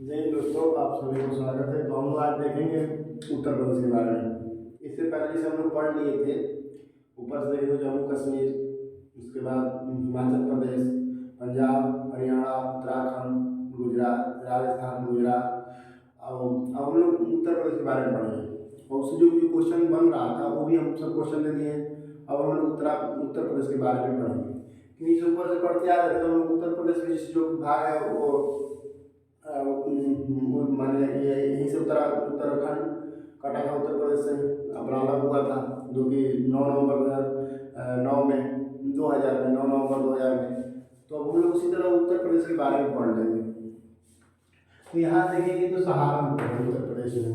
जय हिंद दोस्तों, आप सभी को स्वागत है। तो हम लोग आज देखेंगे उत्तर प्रदेश के बारे में। इससे पहले जैसे हम लोग पढ़ लिए थे, ऊपर से देखेंगे जम्मू कश्मीर, उसके बाद हिमाचल प्रदेश, पंजाब, हरियाणा, उत्तराखंड, गुजरात, राजस्थान, गुजरात। अब हम लोग उत्तर प्रदेश के बारे में पढ़ेंगे और उससे जो भी क्वेश्चन बन रहा था वो भी हम सब क्वेश्चन दे दिए। अब हम लोग उत्तर प्रदेश के बारे में पढ़ेंगे, क्योंकि जो ऊपर से पढ़ते आ रहे थे तो हम लोग उत्तर प्रदेश में जो विभाग है माने ये यहीं से उत्तराखंड कटा था उत्तर प्रदेश से, अपना अलग हुआ था, जो कि 9 नवंबर 2009 में 9 नवंबर 2000 में। तो अब हम लोग उसी तरह उत्तर प्रदेश के बारे में पढ़ लेंगे। तो यहाँ देखेंगे तो सहारनपुर है उत्तर प्रदेश में।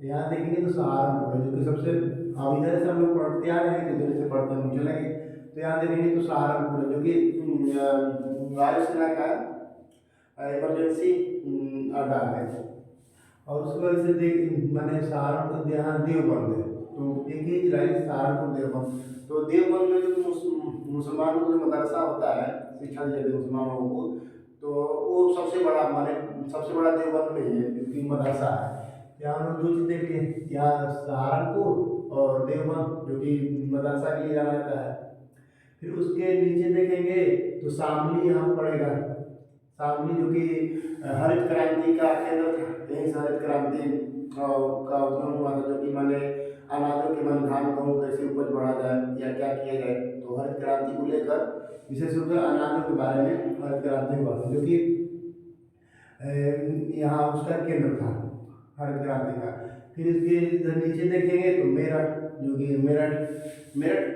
यहाँ देखेंगे तो सहारनपुर है, जो कि सबसे अब इधर से हम लोग पढ़ते आ रहे हैं, तो इधर से पढ़ते हम चलेंगे। तो यहाँ देखेंगे तो सहारनपुर है, जो कि वायुसेना का इमरजेंसी अड्डा है। और उसके बाद से देख मैंने सहारनपुर यहाँ देवबंद है, तो एक ही जिला है सहारनपुर देवबंद। तो देवबंद में जो मुसलमानों का जो मदरसा होता है, शिक्षा दी जाती है मुसलमानों को, तो वो सबसे बड़ा माने सबसे बड़ा देवबंद में ही है, क्योंकि मदरसा है। यहाँ हम लोग दो चीज़ देख लिए, यहाँ सहारनपुर और देवबंद, जो कि मदरसा के लिए जाना जाता है। फिर उसके नीचे देखेंगे तो शामली यहाँ पड़ेगा। शामली जो कि हरित क्रांति का केंद्र था, यहीं से हरित क्रांति का उद्गम हुआ था, जो कि माने अनाजों के मन धान गेहूँ कैसे उपज बढ़ा जाए या क्या किया जाए। तो हरित क्रांति को लेकर विशेष रूप से अनाजों के बारे में हरित क्रांति हुआ था, जो कि यहाँ उसका केंद्र था हरित क्रांति का। फिर इसके इधर नीचे देखेंगे तो मेरठ, जो कि मेरठ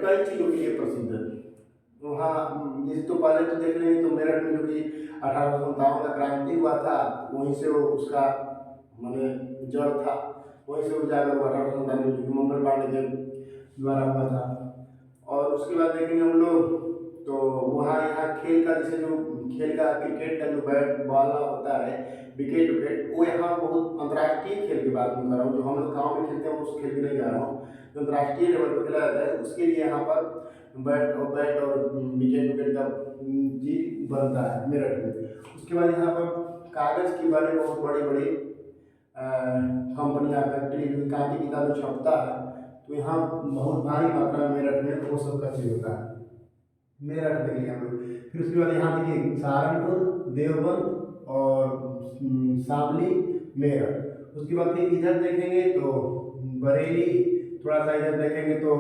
कई चीज़ों के लिए प्रसिद्ध है। वहाँ जिस तो पहले तो देख लेंगे तो मेरठ में जो कि 1857 का क्रांति हुआ था, वहीं से वो उसका माने जड़ था, वहीं से उजागर हुआ 1857 जो कि मंगल पांडे के द्वारा हुआ था। और उसके बाद देखेंगे हम लोग तो वहाँ यहाँ खेल का जैसे जो खेल का क्रिकेट का जो बैट बॉल होता है, विकेट विकेट, वो यहाँ बहुत अंतर्राष्ट्रीय खेल की बात नहीं कर रहा हूँ, जो हम लोग गाँव में खेलते हैं उस खेल की नहीं जा रहा हूँ। जो अंतर्राष्ट्रीय लेवल पर खेला जाता है उसके लिए यहाँ पर बैट और विकेट विकेट का चीज बनता है मेरठ में। उसके बाद यहाँ पर कागज़ की बने बहुत बड़ी बड़ी कंपनियाँ फैक्ट्री जो कापी किताब जो छपता है, तो यहाँ बहुत भारी मात्रा में मेरठ में वो सब का चीज़ होता है। मेरठ देखिए हम लोग। फिर उसके बाद यहाँ देखिए सहारनपुर, देवबंद और शामली, मेरठ। उसके बाद फिर इधर देखेंगे तो बरेली, थोड़ा सा इधर देखेंगे तो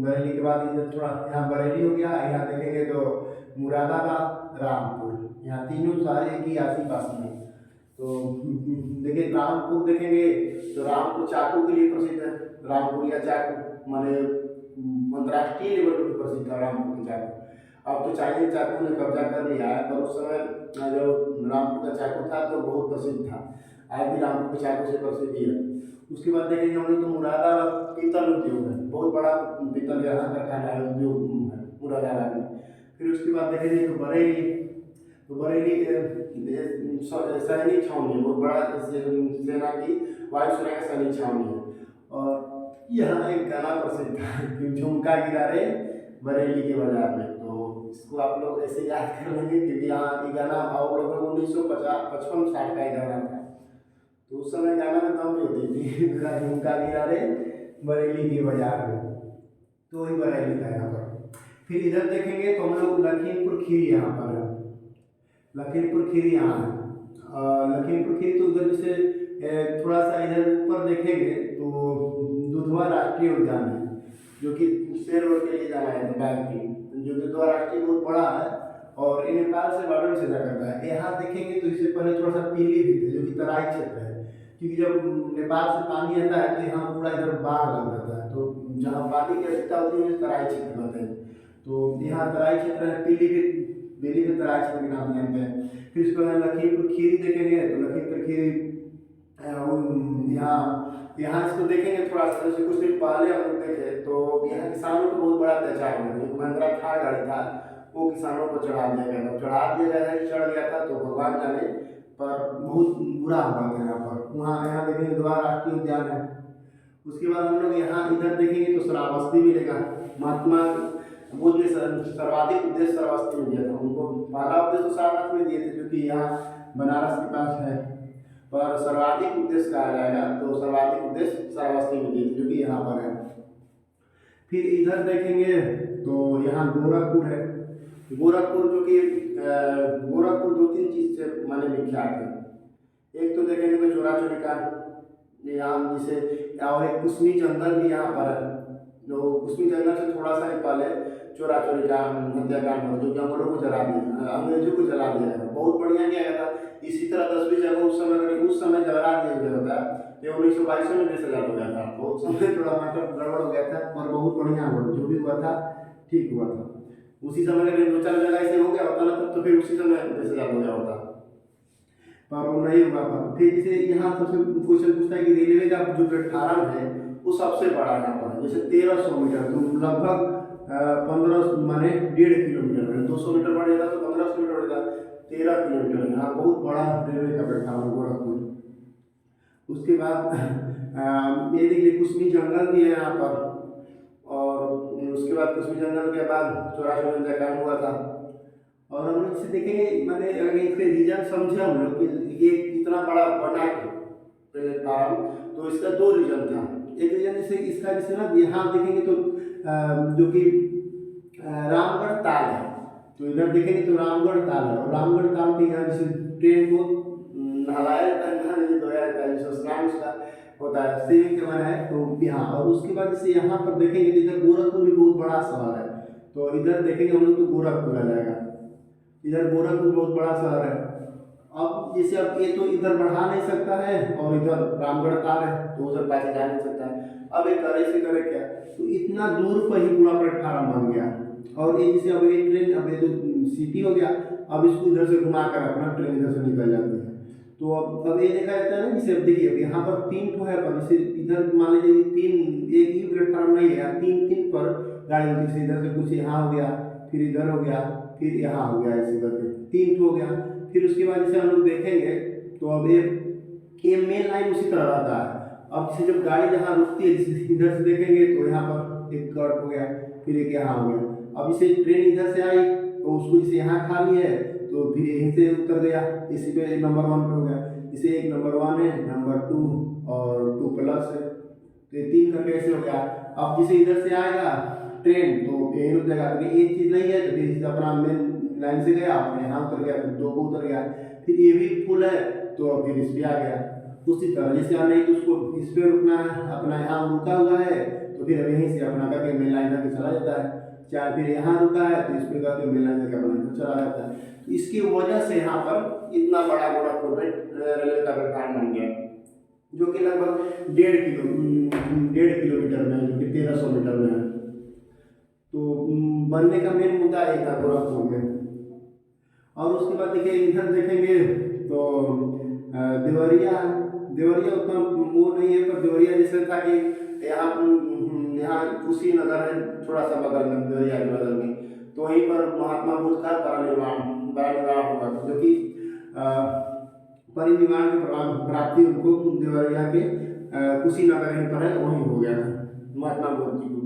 बरेली के बाद इधर थोड़ा यहाँ बरेली हो गया। यहाँ देखेंगे तो मुरादाबाद, रामपुर, यहाँ तीनों सारे की आसी पासी हैं। तो देखिए रामपुर देखेंगे तो रामपुर चाकू के लिए प्रसिद्ध है। रामपुर या चाकू माने अंतर्राष्ट्रीय लेवल पर प्रसिद्ध था रामपुर की चाकू। अब तो चाइनीज चाकू ने कब्जा कर लिया है, पर उस समय जो रामपुर का चाकू था तो बहुत प्रसिद्ध था। आज भी रामपुर के चाकू से प्रसिद्धि है। उसके बाद देखेंगे हम लोग तो मुरादाबाद पीतल उद्योग है, बहुत बड़ा पीतल यहाँ कारखाना है, उद्योग है मुरादाबाद में। फिर उसके बाद देखेंगे तो बरेली, तो बरेली सैनिक छावनी है, बहुत बड़ा सेना की वायुसेना का सैनिक छावनी है। और यहाँ एक गाना प्रसिद्ध है, झुमका गिरा रे बरेली के बाजार में। तो इसको आप लोग ऐसे याद कर लेंगे, क्योंकि यहाँ ये गाना आप लोगों को 1955-60 का ही गाना था। तो उस समय गाना में दम भी होती थी, मेरा झुमका गिरा रे बरेली के बाजार में, तो वही बरेली था यहाँ पर। फिर इधर देखेंगे तो हम लोग लखीमपुर खीरी यहाँ पर है, लखीमपुर खीरी यहाँ है। लखीमपुर खीरी तो उधर जैसे थोड़ा सा इधर ऊपर देखेंगे तो दुधवा राष्ट्रीय उद्यान है, जो कि शेर के लिए जाना है बैंक की, जो कि दुधवा राष्ट्रीय बहुत बड़ा है और ये नेपाल से बॉर्डर से जा करता है। यहाँ देखेंगे तो इससे पहले थोड़ा सा पीलीभीत है, जो कि तराई क्षेत्र है, क्योंकि जब नेपाल से पानी आता है तो यहाँ पूरा इधर बाढ़ लग जाता है, तो जहाँ पानी की आवश्यकता होती है तराई क्षेत्र कहते हैं। तो यहाँ तराई क्षेत्र है, पीलीभीत पीलीभीत तराई क्षेत्र के नाम जानते हैं। फिर उसके बाद लखीमपुर खीरी देखेंगे तो लखीमपुर खीरी यहाँ इसको देखेंगे थोड़ा सा, जैसे कुछ दिन पहले हम लोग देखे तो यहाँ किसानों को बहुत बड़ा अत्याचार हुआ। जो महिंद्रा थार गाड़ी था वो किसानों को चढ़ा दिया गया था, चढ़ गया था तो भगवान जाने, पर बहुत बुरा हुआ था यहाँ पर। यहाँ देखेंगे दुधवा राष्ट्रीय उद्यान है। उसके बाद हम लोग यहाँ इधर देखेंगे तो श्रावस्ती मिलेगा, बुद्ध ने सर्वाधिक उपदेश श्रावस्ती में दिया था उनको। पहला उपदेश तो सारनाथ में दिए थे जो कि यहाँ बनारस के पास है, पर सर्वाधिक उपदेश कहा जाएगा तो सर्वाधिक उपदेश श्रावस्ती में दिए थे जो कि यहाँ पर है। फिर इधर देखेंगे तो यहाँ गोरखपुर है। गोरखपुर जो कि गोरखपुर दो तीन चीज़ से माने विख्यात है। एक तो देखेंगे तो चोरा चोरी का यहाँ जिसे, और एक कुसमी जंगल भी यहाँ पर है। जो कुसमी जंगल से थोड़ा सा ही पहले चोरा चोरी का हत्याकांड हुआ जो कि अंग्रेजों को जला दिया, अंग्रेजों को जला दिया गया, बहुत बढ़िया किया गया था। इसी तरह 10 जगह उस समय जला दिया गया होता ये 1922 में देश आजाद हो गया था, तो उस समय थोड़ा मैटर गड़बड़ हो गया था, पर बहुत बढ़िया हुआ, जो भी हुआ था ठीक हुआ था। उसी समय अगर 2-4 जगह ऐसे हो गया होता ना तो फिर उसी समय देश आजाद हो गया होता, पर वो नहीं हुआ था। फिर जैसे यहाँ सबसे क्वेश्चन पूछता है कि रेलवे का जो प्लेटफार्म है वो सबसे बड़ा यहाँ पर है, जैसे 1300 मीटर, तो लगभग 15 माने 1.5 किलोमीटर है। 200 मीटर बढ़ जाता तो 1500 मीटर बढ़ जाता, 13 किलोमीटर है। यहाँ बहुत बड़ा रेलवे का प्लेटफार्म गोरखपुर। उसके बाद ये देखिए कुसमी जंगल भी है यहाँ पर, और उसके बाद कुसमी जंगल के बाद 84 में हत्याकांड हुआ था। और हम लोग इसे देखेंगे मैंने अगर इसके रीजन समझे हम लोग कि ये इतना बड़ा बना प्लेटफार्म, तो इसका 2 रीजन था। एक रीजन जैसे इसका जैसे ना यहाँ देखेंगे तो जो कि रामगढ़ ताल है, तो इधर देखेंगे तो रामगढ़ ताल है, और रामगढ़ ताल पे यहाँ जैसे ट्रेन को नहलाया जाता है, नहाने धोया जाता है, जैसे स्नान उसका होता है, स्विमिंग का बना है तो यहाँ। और उसके बाद जैसे यहाँ पर देखेंगे तो इधर गोरखपुर भी बहुत बड़ा शहर है, तो इधर देखेंगे हम लोग तो गोरखपुर आ जाएगा, इधर गोरखपुर बहुत बड़ा शहर है। अब जैसे अब ये तो इधर बढ़ा नहीं सकता है और इधर रामगढ़ ताल है तो उधर पैसे जा नहीं सकता है। अब एक करे से करे क्या, तो इतना दूर पर ही पूरा प्लेटफार्म बन गया। और ये जैसे अब ये ट्रेन, अब ये जो सिटी हो गया, अब इसको इधर से घुमा कर अपना ट्रेन इधर से निकल जाती है। तो अब ये देखा जाता है ना, जैसे अब देखिए अब यहाँ पर 3 ठो है, पर जैसे इधर मान लीजिए 3 एक ही प्लेटफार्म नहीं है, 3 पर गाड़ी होती है। इधर से कुछ यहाँ हो गया, फिर इधर हो गया, फिर यहाँ हो गया, ऐसे करके 3 ठो हो गया। फिर उसके बाद जैसे हम लोग देखेंगे तो अब ये मेन लाइन उसी तरह रहता है। अब जैसे जब गाड़ी जहाँ रुकती है, जैसे इधर से देखेंगे तो यहाँ पर एक कट हो गया, फिर एक यहाँ हो गया। अब जैसे ट्रेन इधर से आई तो उसको जैसे यहाँ खाली है तो फिर यहीं से उतर गया, इसी पे नंबर 1 पे हो गया। जैसे एक नंबर 1 है, नंबर 2 और 2+ है, तो ये 3 करके ऐसे हो गया। अब जैसे इधर से आएगा ट्रेन तो यहीं रुक जाएगा, क्योंकि एक चीज़ नहीं है, तो फिर अपना मेन लाइन से गया, यहाँ उतर गया, फिर 2 को उतर गया, फिर ये भी फुल है तो फिर इस पर आ गया। उसी तरह जैसे नहीं तो उसको इस पर रुकना है, अपना यहाँ रुका हुआ है तो फिर यहीं से अपना करके मेन लाइन करके चला जाता है, चाहे फिर यहाँ रुका है तो इस पर करके मेन लाइन करके अपना इधर चला जाता है। तो इसकी वजह से यहाँ पर इतना बड़ा गोरखपुर में रेलवे का प्लेटफार्म बन गया, जो कि लगभग 1.5 किलोमीटर में, जो कि 1300 मीटर में है। तो बनने का मेन मुद्दा एक था गोरखपुर में। और उसके बाद देखिए इधर देखेंगे तो देवरिया उतना वो नहीं है, पर देवरिया जैसे था कि यहाँ कुशीनगर है थोड़ा सा बगल में, देवरिया के बगल में, तो वहीं पर महात्मा बुद्ध का परिनिर्वाण हुआ, जो कि परिनिर्वाण की प्राप्ति उनको देवरिया के कुशीनगर यहीं पर है, वहीं हो गया था महात्मा बुद्ध जी को।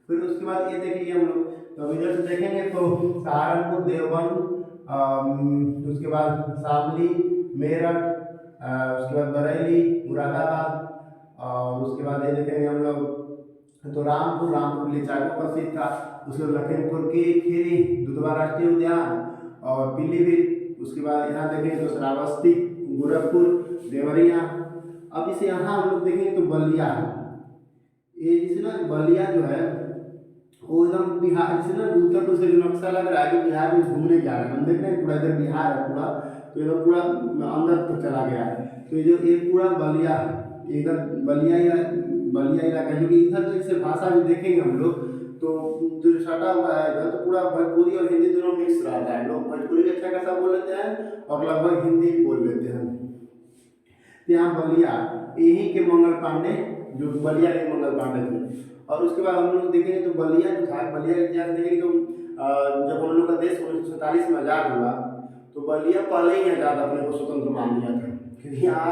फिर उसके बाद ये देखेंगे हम लोग, तो इधर से देखेंगे तो सहारनपुर, देवबंद, उसके बाद शामली, मेरठ, उसके बाद बरेली, मुरादाबाद, और उसके बाद ये देखेंगे हम लोग तो रामपुर के लिए चाय प्रसिद्ध था। उसके बाद लखीमपुर की खीरी, दुधवा राष्ट्रीय उद्यान और पीलीभीत। उसके बाद यहाँ देखेंगे तो श्रावस्ती, गोरखपुर, देवरिया। अब इसे यहाँ हम लोग देखेंगे तो बलिया है। ये जैसे ना बलिया जो है वो एकदम बिहार, जैसे ना उत्तर प्रदेश जो नक्शा लग रहा है कि बिहार में घूमने जा रहे हैं, हम देख रहे हैं पूरा इधर बिहार है पूरा, तो एकदम पूरा अंदर तक चला गया है। तो ये जो ये पूरा बलिया है, इधर बलिया इलाका, जो कि इधर तो जैसे भाषा भी देखेंगे हम लोग तो जो सटा हुआ है इधर तो पूरा भोजपुरी और हिंदी दोनों मिक्स रहता है। लोग भोजपुरी अच्छा खासा बोल लेते हैं और लगभग हिंदी भी बोल लेते हैं। तो यहाँ बलिया यहीं के मंगल पांडे, जो बलिया के मंगल पांडे थे। और उसके बाद हम लोग देखेंगे तो बलिया जो था, बलिया का इतिहास देखेंगे तो जब हम लोग का देश 1947 में आज़ाद हुआ तो बलिया पहले ही आज़ाद अपने को स्वतंत्र मान लिया था। क्योंकि यहाँ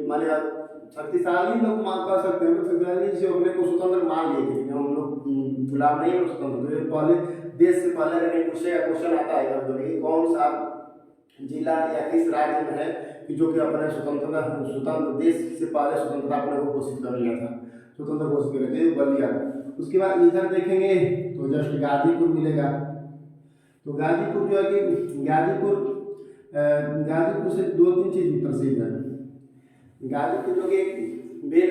माने शक्तिशाली लोग मान कर सकते हैं, शक्तिशाली से अपने को स्वतंत्र मान लिए थे। हम लोग गुलाम नहीं है स्वतंत्र। तो ये पहले देश से पहले अगर पूछेगा क्वेश्चन आता है कभी कौन सा जिला या किस राज्य में है कि जो कि अपने स्वतंत्र देश से पहले स्वतंत्रता अपने को घोषित कर लिया था, स्वतंत्र घोषित कर लिया था, बलिया। उसके बाद इधर देखेंगे तो जस्ट गाजीपुर मिलेगा। तो गाजीपुर जो है कि गाजीपुर से दो तीन चीज प्रसिद्ध है। गाजीपुर जो कि बेल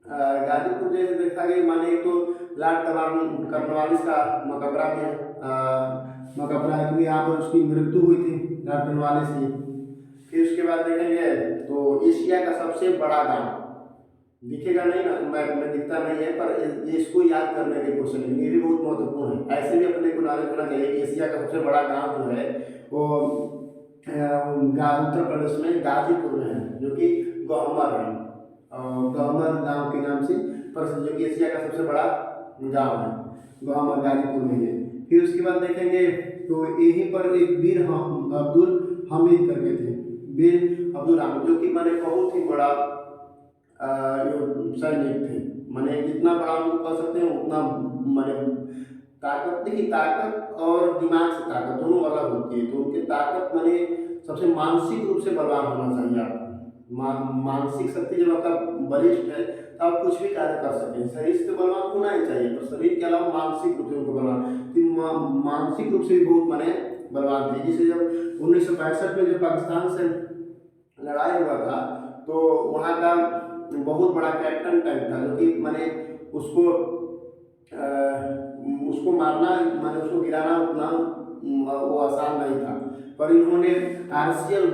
गाजीपुर जैसे देखा गया माने एक तो लॉर्ड कॉर्नवालिस का मकबरा भी है, मकबरा है क्योंकि यहाँ पर उसकी मृत्यु हुई थी लॉर्ड कॉर्नवालिस की। फिर उसके बाद देखेंगे तो एशिया का सबसे बड़ा गांव दिखेगा नहीं ना, मैप में दिखता नहीं है, पर ये इसको याद करने के क्वेश्चन है, ये भी बहुत महत्वपूर्ण है। ऐसे भी अपने को नॉलेज होना चाहिए कि एशिया का सबसे बड़ा गांव जो है वो उत्तर प्रदेश में गाजीपुर में है, जो कि गहमर है, गहमर गांव के नाम से प्रसिद्ध, जो कि एशिया का सबसे बड़ा गांव है, गहमर गाजीपुर में है। फिर उसके बाद देखेंगे तो यहीं पर एक वीर अब्दुल हामिद करके थे, वीर अब्दुल हामिद, जो कि मैंने बहुत ही बड़ा सैनिक थे। मैंने जितना बड़ा उनको कह सकते हैं उतना मैंने ताकत, देखिए ताकत और दिमाग से ताकत दोनों अलग होती है। तो उनकी ताकत मैंने सबसे मानसिक रूप से बलवान होना चाहिए आपको। मानसिक शक्ति जब आपका बलिष्ठ है तो आप कुछ भी कार्य कर सकते हैं। शरीर से तो बलवान होना ही चाहिए, पर शरीर के अलावा मानसिक रूप से उनको बलवान, तो मानसिक रूप से भी बहुत मैंने बलवान थे। जिसे जब 1965 में जब पाकिस्तान से लड़ाई हुआ था तो वहाँ का बहुत बड़ा कैप्टन टैंक था, जो कि मैंने उसको मारना, मैंने उसको गिराना उतना वो आसान नहीं था, पर इन्होंने आर्सियल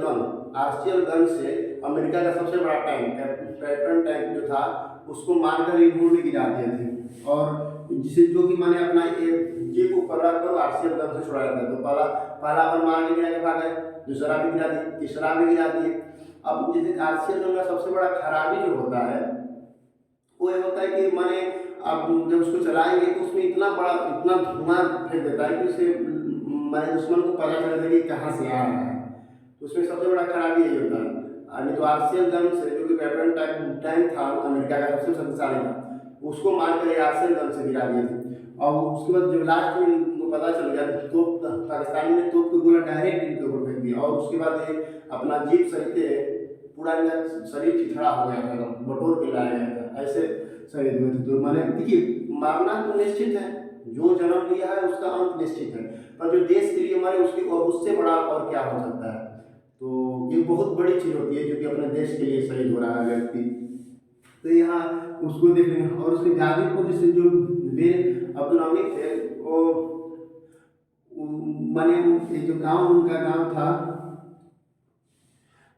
गन से अमेरिका का सबसे बड़ा टैंक कैप्टन टैंक जो था उसको मारकर इन्होंने गिरा दिए थे। और जिसे जो कि मैंने अपना जीप ऊपर रखकर आर्सियल गन से छुड़ाया था। तो पहला बार मार के गिरा के भाग गए, दूसरा भी गिरा दिए, तीसरा भी गिरा दिए। अब जैसे आर्सियल गन का सबसे बड़ा खराबी जो होता है वो ये होता है कि मैंने अब जब उसको चलाएंगे तो उसमें इतना धुआं फेंक देता है कि उसे मैंने दुश्मन को पता चल कि कहाँ से आ रहा है। तो उसमें सबसे बड़ा खराबी यही होता है। नहीं तो आर्सियल गन से, जो कि कैप्टन टैंक था अमेरिका का सबसे शक्तिशाली था, उसको मार कर आर्सियल गन से गिरा दिए थे। और उसके बाद जब लास्ट में उनको पता चल गया तो पाकिस्तानी ने तोप को गोला डायरेक्ट इनके ऊपर फेंक दिया, और उसके बाद ये अपना जीप सहित पूरा शरीर चिथड़ा हो गया था, बटोर के लाया गया था, ऐसे शहीद हुए थे। तो मैंने देखिए मारना तो निश्चित है, जो जन्म लिया है उसका अंत निश्चित है, पर जो देश के लिए मरे उसके उससे बड़ा और क्या हो सकता है। तो ये बहुत बड़ी चीज़ होती है जो कि अपने देश के लिए शहीद हो रहा है व्यक्ति। तो यहाँ उसको देख लेंगे। और उसके गाजीपुर से जो वीर अब्दुल हामिद थे वो मैंने जो गांव उनका गांव था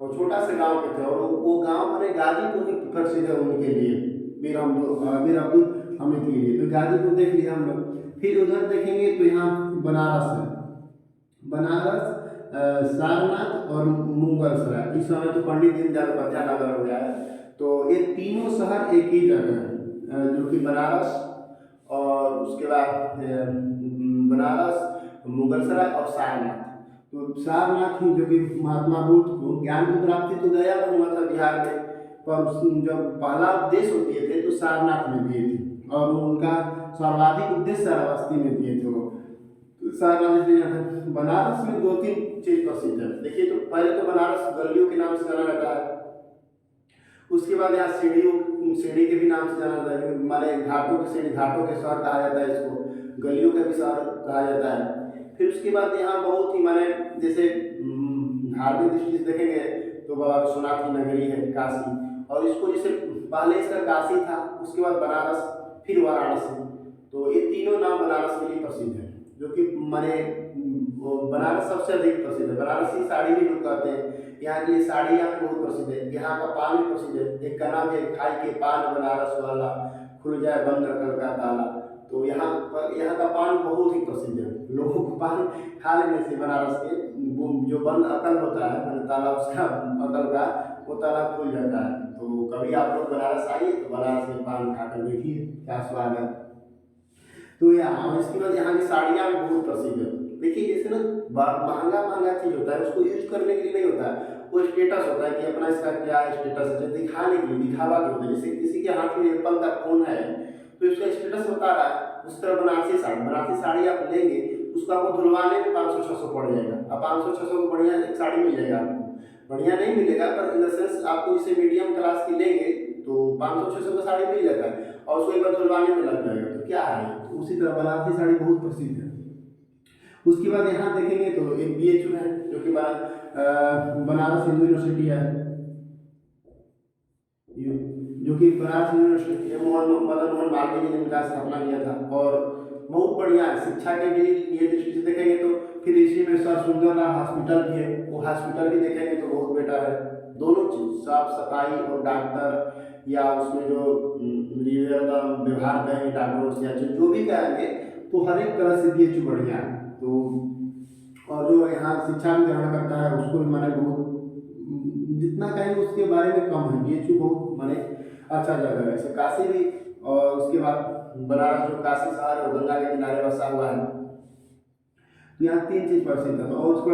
और छोटा सा गांव के थे, और वो गांव मैंने गाजीपुर ही प्रसिद्ध है उनके लिए, वीर अब्दुल हामिद के लिए। तो गाजीपुर देख लिया हम लोग। फिर उधर देखेंगे तो यहाँ बनारस है, बनारस, सारनाथ और मुगलसराय। इस समय तो पंडित दीनदयाल उपाध्याय नगर हो गया है। तो ये तीनों शहर एक ही जगह है, जो कि बनारस और उसके बाद बनारस, मुगलसराय और सारनाथ। तो सारनाथ ही जो कि महात्मा बुद्ध को ज्ञान की प्राप्ति तो गया हुआ था बिहार में, पर जब पहला उपदेश दिए थे तो सारनाथ में दिए थे, और उनका सर्वाधिक उपदेश श्रावस्ती में दिए थे वो। सारनाथ में बनारस में दो तीन चीज प्रसिद्ध है। देखिए तो पहले तो बनारस गलियों के नाम से जाना जाता है, उसके बाद यहाँ सीढ़ी के भी नाम से जाना जाता है, माने घाटों के सीढ़ी, घाटों के शहर कहा जाता है इसको, गलियों का भी शहर कहा जाता है। फिर उसके बाद यहाँ बहुत ही माने जैसे धार्मिक दृष्टि से देखेंगे तो बाबा विश्वनाथ की नगरी है काशी, और इसको जैसे पहले इसका काशी था, उसके बाद बनारस, फिर वाराणसी। तो ये तीनों नाम बनारस के लिए प्रसिद्ध है, जो कि माने बनारस सबसे अधिक प्रसिद्ध है। बनारसी साड़ी भी लोग कहते हैं, यहाँ की साड़ी यहाँ बहुत प्रसिद्ध है। यहाँ का पान भी प्रसिद्ध है, एक का नाम है खाई के पान बनारस वाला, खुल जाए बंद अकल का ताला। तो यहाँ का पान बहुत ही प्रसिद्ध है, लोगों को पान खा लेने से बनारस के जो बंद अकल होता है मैंने ताला उसका अकल का वो ताला खुल जाता है। तो कभी आप लोग बनारस आइए तो बनारस में पान खाकर देखिए क्या स्वाद है। तो यहाँ इसके बाद यहाँ की साड़ियाँ भी बहुत प्रसिद्ध है। देखिए जैसे ना महंगा चीज़ होता है उसको यूज करने के लिए नहीं होता है, वो स्टेटस होता है कि अपना इसका क्या स्टेटस है, दिखाने के लिए, दिखावा के होता है। जैसे किसी के हाथ में एप्पल का फोन है तो इसका स्टेटस बता रहा है। उस तरह बनारसी साड़ी आप लेंगे उसको आपको धुलवाने में 500-600 पड़ जाएगा। अब 500-600 को बढ़िया एक साड़ी मिल जाएगा आपको, बढ़िया नहीं मिलेगा पर इन द सेंस आपको इसे मीडियम क्लास की लेंगे तो 500-600 का साड़ी मिल जाता है और उसको एक बार धुलवाने में लग जाएगा। तो क्या है, तो उसी तरह बनारसी साड़ी बहुत प्रसिद्ध है। उसके बाद यहाँ देखेंगे तो एक BHU है जो कि बनारस हिंदू यूनिवर्सिटी है, जो कि बनारस यूनिवर्सिटी मदन मोहन मालवीय ने इनका स्थापना किया था और बहुत बढ़िया है। शिक्षा के भी ये दृष्टि से देखेंगे तो फिर इसी में सर सुंदरलाल हॉस्पिटल भी है, वो हॉस्पिटल भी देखेंगे तो बहुत बेटर है। दोनों चीज़ साफ सफाई और डॉक्टर या उसमें जो व्यवहार करेंगे डॉक्टरों से या जो भी कहेंगे तो हर एक तरह से BHU बढ़िया है। तो और जो यहाँ शिक्षा भी ग्रहण करता है उसको भी मैंने बहुत जितना कहेंगे उसके बारे में कम है। BHU बहुत माने अच्छा जगह है। जैसे काशी भी, और उसके बाद बनारस जो काशी शहर है गंगा के किनारे बसा हुआ है। तो यहाँ 3 चीज़ प्रसिद्ध है। तो और उसको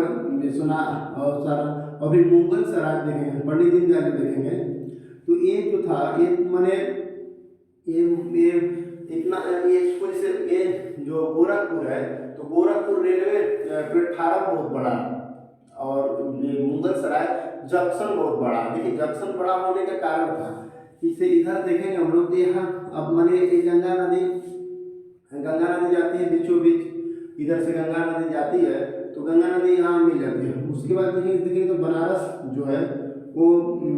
सुना और सारा अभी मुगल सराय देखेंगे, पंडित दीनदयाल देखेंगे तो ये जो था ये माने ये इतना ये इसको जैसे ये जो गोरखपुर है तो गोरखपुर रेलवे प्लेटफार्म बहुत बड़ा है और ये मुगल सराय जंक्शन बहुत बड़ा है। देखिए जंक्शन बड़ा होने का कारण था इसे इधर देखेंगे हम लोग यहाँ अब माने गंगा नदी जाती है बीचों बीच, इधर से गंगा नदी जाती है तो गंगा नदी यहाँ मिल जाती है। उसके बाद देखेंगे तो बनारस जो है वो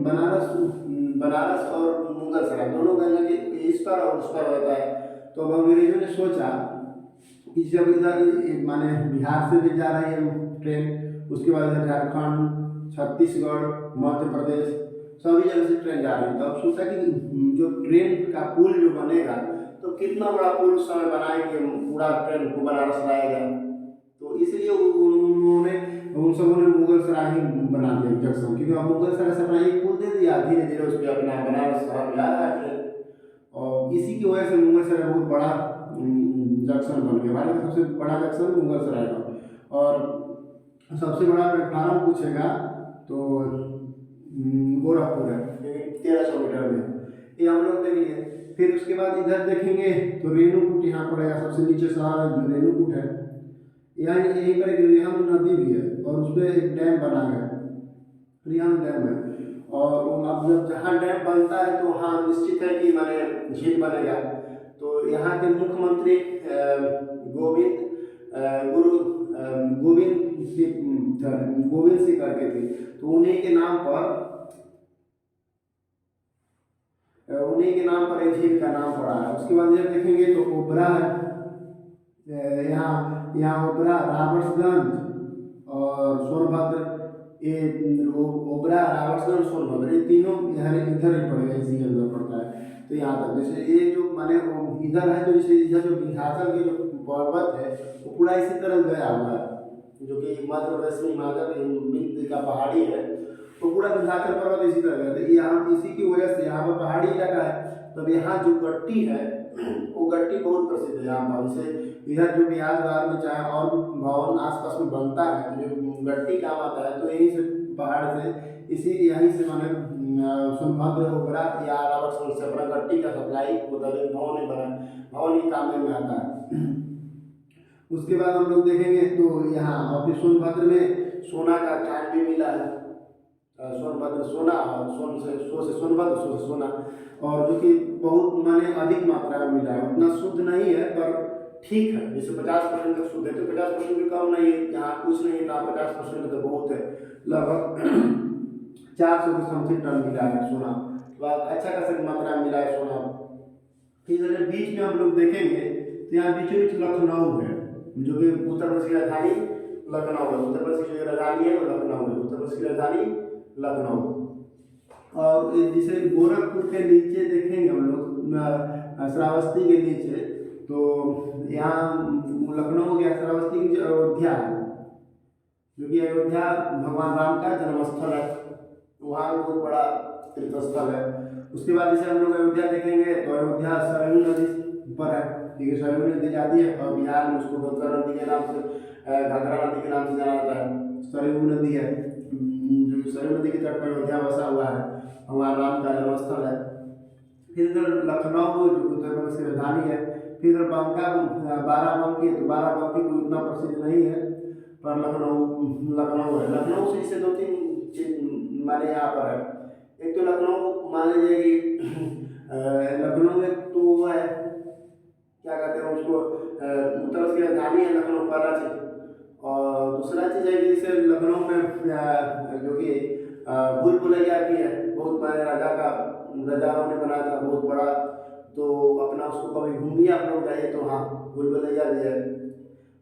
बनारस और मुगल सराय दोनों गंगा के इस पर और उस पर होता है। तो अब अंग्रेजों ने सोचा कि जब इधर माने बिहार से भी जा रही है ट्रेन, उसके बाद इधर झारखंड, छत्तीसगढ़, मध्य प्रदेश सभी जगह से ट्रेन जा रही है। तो अब सोचा कि जो ट्रेन का पुल जो बनेगा तो कितना बड़ा पुल उस समय बनाएंगे, पूरा ट्रेन को बनारस लाया गया। तो इसलिए उन सबों ने मुगल सराय ही बना दिया जंक्शन, क्योंकि अब मुगल सराय से अपना एक पुल दे दिया, धीरे धीरे उस पर अपना बनारस शहर में आ रहा है ट्रेन और इसी की वजह से मुगल सराय बहुत बड़ा जंक्शन बन गया। भारत का सबसे बड़ा जंक्शन मुगल सराय का और सबसे बड़ा प्लेटफार्म पूछेगा तो गोरखपुर है 1300 मीटर में, ये हम लोग देख लिए। फिर उसके बाद इधर देखेंगे तो रेणुकूट यहाँ पड़ेगा, सबसे नीचे शहर है जो रेणुकूट है। यहाँ यहीं पर एक रिहांद नदी भी है और उस पर एक डैम बना है, रिहांद डैम है। और अब जब जहाँ डैम बनता है तो वहाँ निश्चित है कि माने झील बनेगा। तो यहाँ के मुख्यमंत्री गोविंद सिंह करके थे, तो उन्हीं के नाम पर एक झील का नाम पड़ा है। उसके बाद जब देखेंगे तो ओबरा है, यहाँ ओबरा, रावर्सगंज और सोनभद्र, ये ओबरा, रावर्सगंज, सोनभद्र ये तीनों यहाँ इधर ही पड़ेगा, इसी के अंदर पड़ता है। तो यहाँ तक जैसे ये जो माने इधर है तो जैसे इधर जो विंध्याचल के जो पर्वत है वो पूरा इसी तरह गया हुआ है, जो कि मध्य प्रदेश में हिमाचल का पहाड़ी है तो पूरा विंध्याचल पर्वत इसी तरह गया। तो यहाँ इसी की वजह से यहाँ पर पहाड़ी इलाका है। तब यहाँ जो गट्टी है वो गट्टी बहुत प्रसिद्ध है यहाँ पर। जैसे इधर जो बिहार द्वार में चाहे और भी भवन आसपास में बनता है तो जो गट्टी काम आता है, तो यहीं से पहाड़ से यहीं से माने सोनभद्र ओबरा या रावतसर से अपना गट्टी का सप्लाई होता है, भवन बना, भवन ही काम में आता है। उसके बाद हम लोग देखेंगे तो यहाँ अपने सोनभद्र में सोना का खान भी मिला है, सोनभद्र सोना, सो से सोना, और जो कि बहुत माने अधिक मात्रा में मिला है। उतना शुद्ध नहीं है पर ठीक है, जैसे 50% तक शुद्ध है तो 50% भी कम नहीं है, यहाँ कुछ नहीं था 50% तो बहुत है, लगभग 400 के समथिंग टन मिला है सोना, तो अच्छा खासा मात्रा में मिला है सोना। फिर बीच में हम लोग देखेंगे तो यहाँ बीचों बीच लखनऊ है, जो कि उत्तर प्रदेश की राजधानी लखनऊ है। उत्तर प्रदेश की जो राजधानी है वो लखनऊ है, उत्तर प्रदेश की राजधानी लखनऊ। और जैसे गोरखपुर के नीचे देखेंगे हम लोग श्रावस्ती के नीचे, तो यहाँ लखनऊ हो गया, श्रावस्ती के नीचे अयोध्या है, जो कि अयोध्या भगवान राम का जन्मस्थल है, वहाँ बहुत बड़ा तीर्थ स्थल है। उसके बाद जैसे हम लोग अयोध्या देखेंगे तो अयोध्या सरयू नदी पर है, ठीक है, सरयू नदी जाती है और बिहार में उसको घग्गर नदी के नाम से, घाघरा नदी के नाम से जाना जाता है। सरयू नदी है, जो सरयू नदी के तट पर अयोध्या बसा हुआ है, भगवान राम का जन्मस्थल है। फिर इधर लखनऊ जो उत्तर प्रदेश की राजधानी है। फिर इधर बाराबंकी है, तो बाराबंकी कोई उतना प्रसिद्ध नहीं है, पर लखनऊ लखनऊ है। लखनऊ से इसे दो तीन चीज माने यहाँ पर है। एक तो लखनऊ मान लीजिए कि लखनऊ एक तो वो है, क्या कहते हैं उसको, उत्तर प्रदेश की राजधानी है लखनऊ, पहला चीज। और दूसरा चीज़ है कि जैसे लखनऊ में जो कि भूल भुलैया भी है, बहुत बड़े राजाओं ने बनाया था, बहुत बड़ा। तो अपना उसको कभी घूमिए आप लोग जाइए तो, हाँ भूल भुलैया भी है।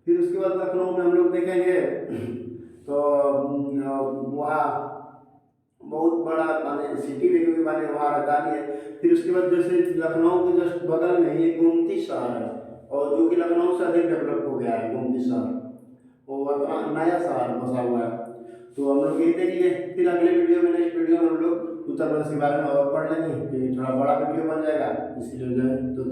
फिर उसके बाद लखनऊ में हम लोग देखेंगे तो वहाँ बहुत बड़ा माने सिटी भी, क्योंकि माने वहाँ राजधानी है। फिर उसके बाद जैसे लखनऊ के जस्ट बगल में ही गोमती शहर है, और जो कि लखनऊ से अधिक डेवलप हो गया है गोमती शहर, वो अपना नया शहर बसा हुआ है। तो हम लोग ये देख लिए। फिर अगले वीडियो में, नेक्स्ट वीडियो में हम लोग उत्तर प्रदेश के बारे में और पढ़ लेंगे, क्योंकि थोड़ा बड़ा वीडियो बन जाएगा, इसीलिए जो है तो